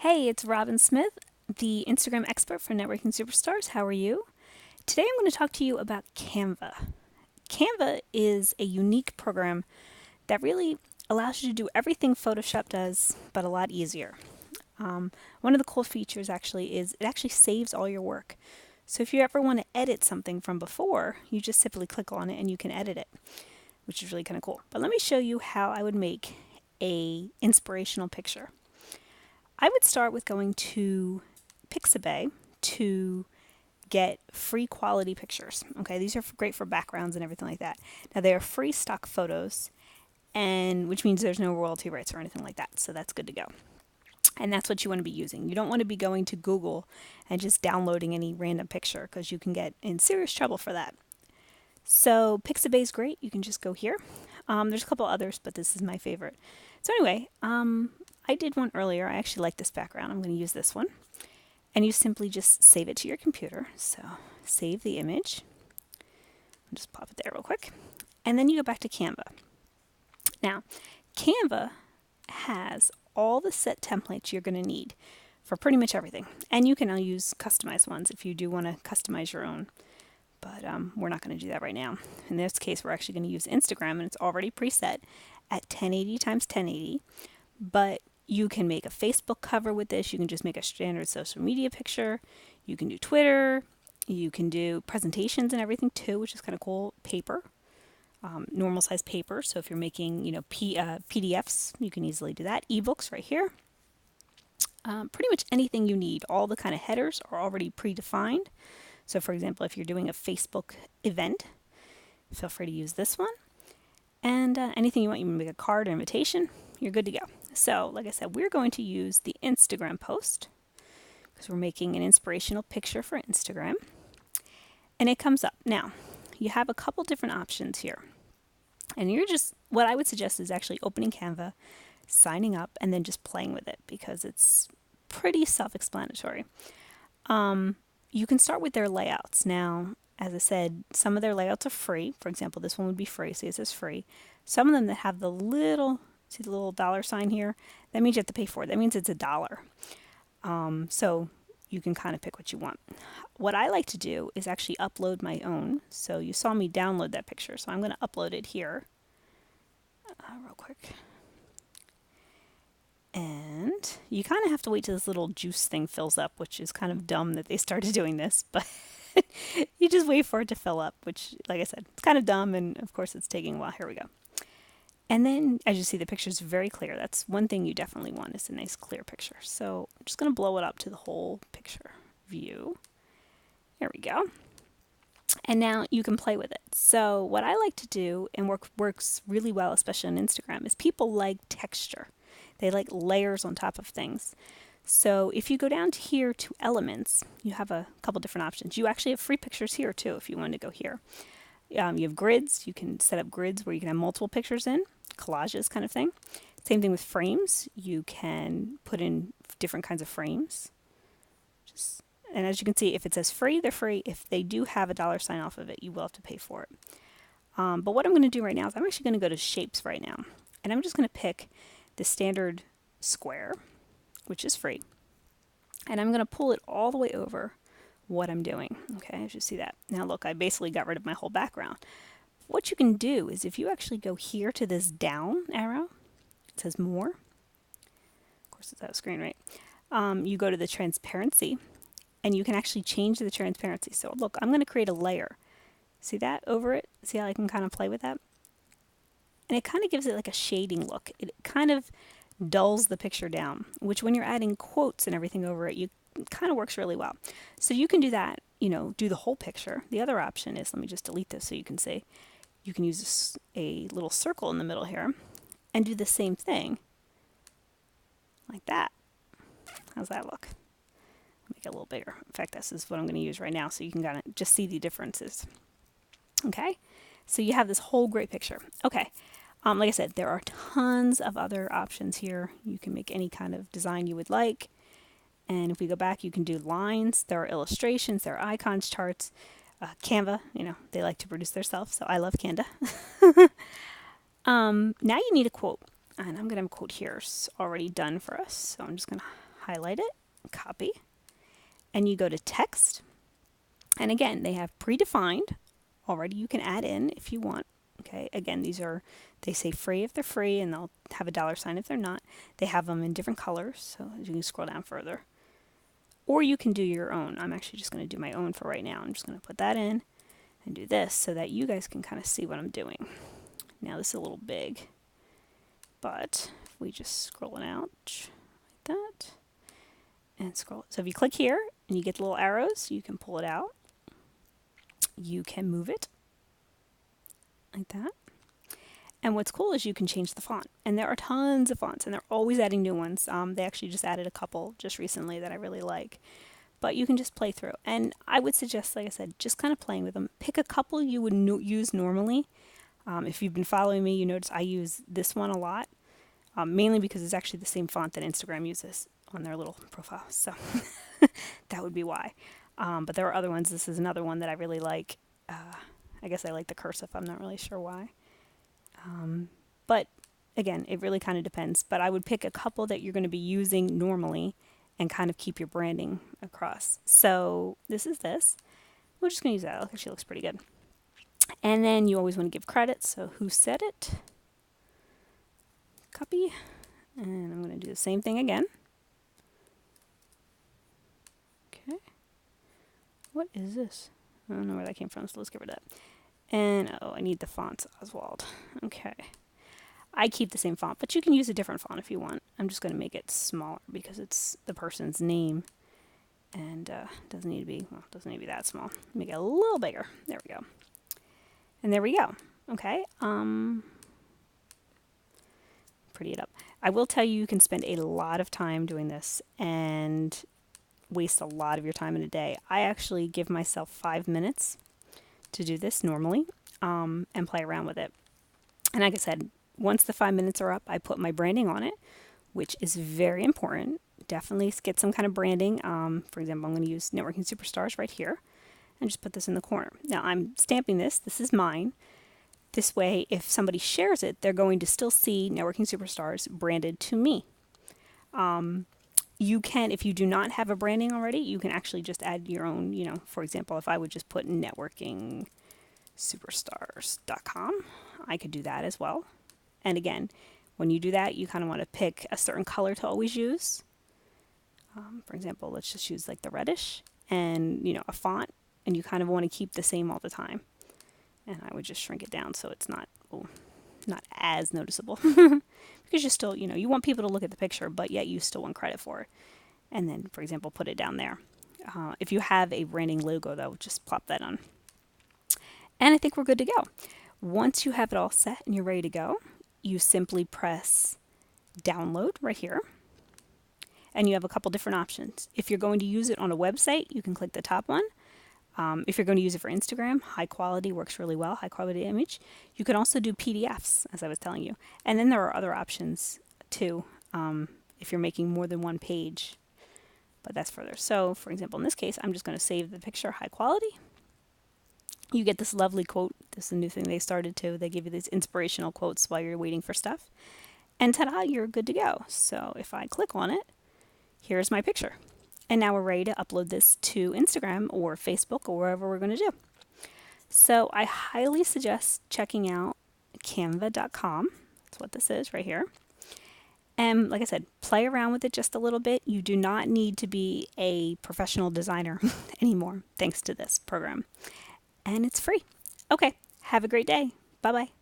Hey, it's Robin Smith, the Instagram expert for Networking Superstars. How are you? Today I'm going to talk to you about Canva. Canva is a unique program that really allows you to do everything Photoshop does, but a lot easier. One of the cool features actually is it actually saves all your work. So if you ever want to edit something from before, you just simply click on it and you can edit it, which is really kind of cool. But let me show you how I would make a inspirational picture. I would start with going to Pixabay to get free quality pictures. Okay, these are great for backgrounds and everything like that. Now they are free stock photos, and which means there's no royalty rights or anything like that. So that's good to go. And that's what you want to be using. You don't want to be going to Google and just downloading any random picture because you can get in serious trouble for that. So Pixabay is great. You can just go here. There's a couple others, but this is my favorite. So anyway, I did one earlier. I actually like this background. I'm going to use this one. And you simply just save it to your computer. So save the image. I'll just pop it there real quick. And then you go back to Canva. Now, Canva has all the set templates you're going to need for pretty much everything. And you can now use customized ones if you do want to customize your own. But we're not going to do that right now. In this case, we're actually going to use Instagram, and it's already preset at 1080 times 1080. But you can make a Facebook cover with this. You can just make a standard social media picture. You can do Twitter. You can do presentations and everything too, which is kind of cool. Paper, normal size paper. So if you're making, PDFs, you can easily do that. Ebooks right here. Pretty much anything you need. All the kind of headers are already predefined. So for example, if you're doing a Facebook event, feel free to use this one. And anything you want, you can make a card or invitation, you're good to go. So like I said, we're going to use the Instagram post because we're making an inspirational picture for Instagram. And it comes up. Now, you have a couple different options here. And what I would suggest is actually opening Canva, signing up, and then just playing with it because it's pretty self-explanatory. You can start with their layouts. Now, as I said, some of their layouts are free. For example, this one would be free. See, it says free. Some of them that have see the little dollar sign here? That means you have to pay for it. That means it's $1. So you can kind of pick what you want. What I like to do is actually upload my own. So you saw me download that picture. So I'm going to upload it here real quick. And you kind of have to wait till this little juice thing fills up, which is kind of dumb that they started doing this, but you just wait for it to fill up, which, like I said, it's kind of dumb, and of course it's taking a while. Here we go. And then, as you see, the picture is very clear. That's one thing you definitely want, is a nice clear picture. So I'm just going to blow it up to the whole picture view. There we go. And now you can play with it. So what I like to do, and works really well, especially on Instagram, is people like texture. They like layers on top of things. So if you go down to here to elements, you have a couple different options. You actually have free pictures here too if you want to go here. You have grids. You can set up grids where you can have multiple pictures in, collages kind of thing. Same thing with frames. You can put in different kinds of frames. And as you can see, if it says free, they're free. If they do have a dollar sign off of it, you will have to pay for it. But what I'm going to do right now is I'm actually going to go to shapes right now. And I'm just going to pick the standard square, which is free. And I'm going to pull it all the way over what I'm doing. Okay, as you see that. Now look, I basically got rid of my whole background. What you can do is if you actually go here to this down arrow, it says more. Of course, it's out of screen, right? You go to the transparency, and you can actually change the transparency. So look, I'm going to create a layer. See that over it? See how I can kind of play with that? And it kind of gives it like a shading look. It kind of dulls the picture down, which when you're adding quotes and everything over it, it kind of works really well. So you can do that, do the whole picture. The other option is, let me just delete this so you can see, you can use a little circle in the middle here and do the same thing like that. How's that look? Make it a little bigger. In fact, this is what I'm going to use right now so you can kind of just see the differences. Okay, so you have this whole great picture. Okay. Like I said, there are tons of other options here. You can make any kind of design you would like. And if we go back, you can do lines. There are illustrations. There are icons, charts. Canva, they like to produce themselves, so I love Canva. Now you need a quote. And I'm going to have a quote here already done for us. So I'm just going to highlight it, copy, and you go to text. And again, they have predefined already. You can add in if you want. Okay, again, they say free if they're free, and they'll have a $sign if they're not. They have them in different colors, so you can scroll down further. Or you can do your own. I'm actually just going to do my own for right now. I'm just going to put that in and do this so that you guys can kind of see what I'm doing. Now this is a little big, but if we just scroll it out like that and scroll. So if you click here and you get the little arrows, you can pull it out. You can move it like that. And what's cool is you can change the font. And there are tons of fonts, and they're always adding new ones. They actually just added a couple just recently that I really like. But you can just play through. And I would suggest, like I said, just kind of playing with them. Pick a couple you would use normally. If you've been following me, you notice I use this one a lot. Mainly because it's actually the same font that Instagram uses on their little profile. So that would be why. But there are other ones. This is another one that I really like. I guess I like the cursive. I'm not really sure why. But again, it really kind of depends. But I would pick a couple that you're going to be using normally and kind of keep your branding across. So this is this. We're just going to use that. It actually looks pretty good. And then you always want to give credit. So who said it? Copy. And I'm going to do the same thing again. Okay. What is this? I don't know where that came from, so let's get rid of that. And, oh, I need the fonts, Oswald. Okay. I keep the same font, but you can use a different font if you want. I'm just going to make it smaller because it's the person's name. And doesn't need to be that small. Make it a little bigger. There we go. And there we go. Okay. Pretty it up. I will tell you, you can spend a lot of time doing this and waste a lot of your time in a day. I actually give myself 5 minutes to do this normally and play around with it. And like I said, once the 5 minutes are up, I put my branding on it, which is very important. Definitely get some kind of branding. For example, I'm going to use Networking Superstars right here and just put this in the corner. Now I'm stamping this. This is mine. This way, if somebody shares it, they're going to still see Networking Superstars branded to me. You can, if you do not have a branding already, you can actually just add your own, for example, if I would just put networkingsuperstars.com, I could do that as well. And again, when you do that, you kind of want to pick a certain color to always use. For example, let's just use like the reddish and, a font, and you kind of want to keep the same all the time. And I would just shrink it down so it's not as noticeable. Because you still, you want people to look at the picture, but yet you still want credit for it. And then, for example, put it down there. If you have a branding logo, though, just plop that on. And I think we're good to go. Once you have it all set and you're ready to go, you simply press download right here. And you have a couple different options. If you're going to use it on a website, you can click the top one. If you're going to use it for Instagram, high quality works really well, high quality image. You can also do PDFs, as I was telling you. And then there are other options too, if you're making more than one page, but that's further. So for example, in this case, I'm just going to save the picture high quality. You get this lovely quote. This is a new thing they started too. They give you these inspirational quotes while you're waiting for stuff. And ta-da, you're good to go. So if I click on it, here's my picture. And now we're ready to upload this to Instagram or Facebook or wherever we're going to do. So I highly suggest checking out canva.com. That's what this is right here. And like I said, play around with it just a little bit. You do not need to be a professional designer anymore, thanks to this program. And it's free. Okay, have a great day. Bye-bye.